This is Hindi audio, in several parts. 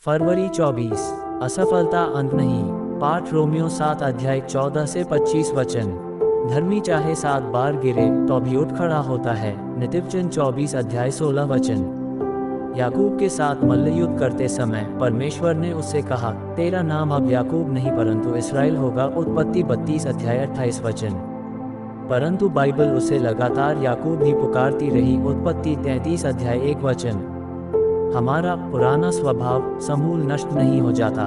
फरवरी 24। असफलता अंत नहीं। पाठ रोमियो 7 अध्याय 14 से 25 वचन। धर्मी चाहे 7 बार गिरे तो भी उठ खड़ा होता है। नीतिवचन 24 अध्याय 16 वचन। याकूब के साथ मल्लयुद्ध करते समय परमेश्वर ने उससे कहा, तेरा नाम अब याकूब नहीं परंतु इस्राएल होगा। उत्पत्ति 32 अध्याय 28 वचन। परंतु बाइबल उसे लगातार याकूब ही पुकारती रही। उत्पत्ति 33 अध्याय 1 वचन। हमारा पुराना स्वभाव समूल नष्ट नहीं हो जाता।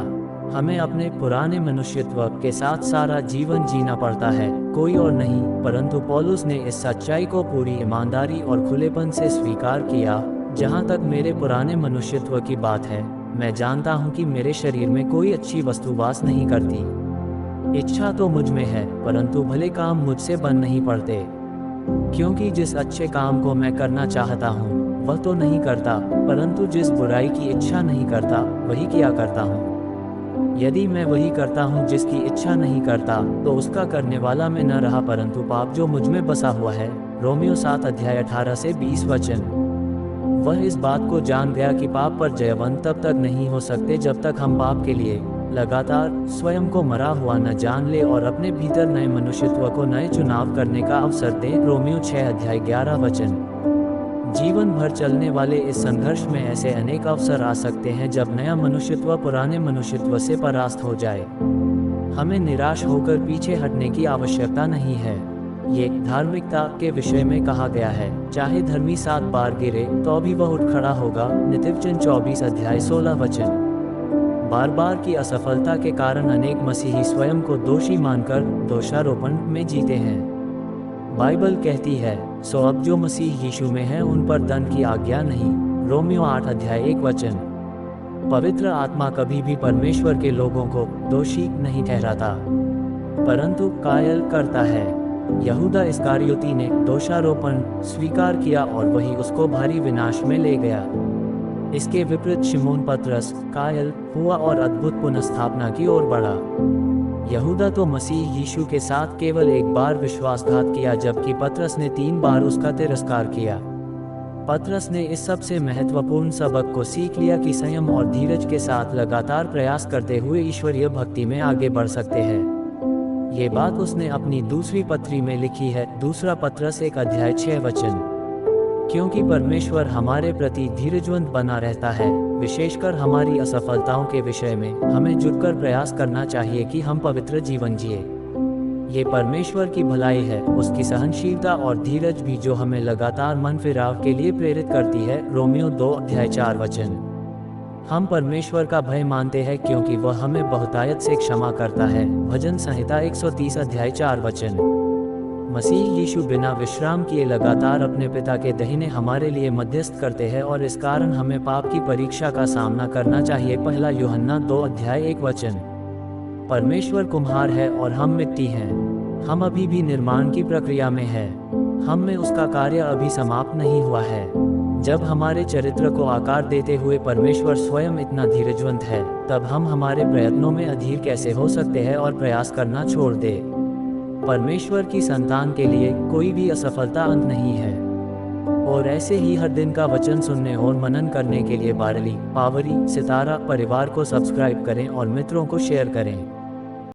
हमें अपने पुराने मनुष्यत्व के साथ सारा जीवन जीना पड़ता है, कोई और नहीं। परंतु पौलुस ने इस सच्चाई को पूरी ईमानदारी और खुलेपन से स्वीकार किया। जहाँ तक मेरे पुराने मनुष्यत्व की बात है, मैं जानता हूँ कि मेरे शरीर में कोई अच्छी वस्तु वास नहीं करती। इच्छा तो मुझ में है, परंतु भले काम मुझसे बन नहीं पड़ते। क्योंकि जिस अच्छे काम को मैं करना चाहता हूँ वह तो नहीं करता, परंतु जिस बुराई की इच्छा नहीं करता वही किया करता हूँ। यदि मैं वही करता हूँ जिसकी इच्छा नहीं करता, तो उसका करने वाला मैं न रहा परंतु पाप जो मुझ में बसा हुआ है। रोमियो 7 अध्याय 18 से 20 वचन। वह इस बात को जान गया कि पाप पर जयवंत तब तक नहीं हो सकते जब तक हम पाप के लिए लगातार स्वयं को मरा हुआ न जान ले और अपने भीतर नए मनुष्यत्व को नए चुनाव करने का अवसर दें। रोमियो 6 अध्याय 11 वचन। जीवन भर चलने वाले इस संघर्ष में ऐसे अनेक अवसर आ सकते हैं जब नया मनुष्यत्व पुराने मनुष्यत्व से परास्त हो जाए। हमें निराश होकर पीछे हटने की आवश्यकता नहीं है। ये धार्मिकता के विषय में कहा गया है, चाहे धर्मी 7 बार गिरे तो भी वह उठ खड़ा होगा। नीतिवचन 24 अध्याय 16 वचन। बार बार की असफलता के कारण अनेक मसीही स्वयं को दोषी मानकर दोषारोपण में जीते हैं। बाइबल कहती है, सो अब जो मसीह यीशु में है उन पर दंड की आज्ञा नहीं। रोमियो 8 अध्याय 1 वचन। पवित्र आत्मा कभी भी परमेश्वर के लोगों को दोषी नहीं ठहराता, परंतु कायल करता है। यहूदा इस्करियोती ने दोषारोपण स्वीकार किया और वही उसको भारी विनाश में ले गया। इसके विपरीत शिमोन पतरस कायल हुआ और अद्भुत पुनर्स्थापना की ओर बढ़ा। यहूदा तो मसीह यीशु के साथ केवल एक बार विश्वासघात किया, जबकि पतरस ने 3 बार उसका तिरस्कार किया। पतरस ने इस सबसे महत्वपूर्ण सबक को सीख लिया कि संयम और धीरज के साथ लगातार प्रयास करते हुए ईश्वरीय भक्ति में आगे बढ़ सकते हैं। ये बात उसने अपनी दूसरी पत्री में लिखी है। दूसरा पतरस 1 अध्याय 6 वचन। क्योंकि परमेश्वर हमारे प्रति धीरजवंत बना रहता है, विशेषकर हमारी असफलताओं के विषय में हमें जुटकर प्रयास करना चाहिए कि हम पवित्र जीवन जिए। ये परमेश्वर की भलाई है, उसकी सहनशीलता और धीरज भी जो हमें लगातार मन फिराव के लिए प्रेरित करती है। रोमियो 2 अध्याय 4 वचन। हम परमेश्वर का भय मानते हैं क्योंकि वह हमें बहुतायत से क्षमा करता है। भजन संहिता 130 अध्याय 4 वचन। मसीह यीशु बिना विश्राम किए लगातार अपने पिता के दाहिने हमारे लिए मध्यस्थ करते हैं और इस कारण हमें पाप की परीक्षा का सामना करना चाहिए। पहला यूहन्ना 2 अध्याय 1 वचन। परमेश्वर कुम्हार है और हम मिट्टी हैं। हम अभी भी निर्माण की प्रक्रिया में हैं। हम में उसका कार्य अभी समाप्त नहीं हुआ है। जब हमारे चरित्र को आकार देते हुए परमेश्वर स्वयं इतना धीरजवंत है, तब हम हमारे प्रयत्नों में अधीर कैसे हो सकते हैं और प्रयास करना छोड़ दे। परमेश्वर की संतान के लिए कोई भी असफलता अंत नहीं है। और ऐसे ही हर दिन का वचन सुनने और मनन करने के लिए बारली पावरी सितारा परिवार को सब्सक्राइब करें और मित्रों को शेयर करें।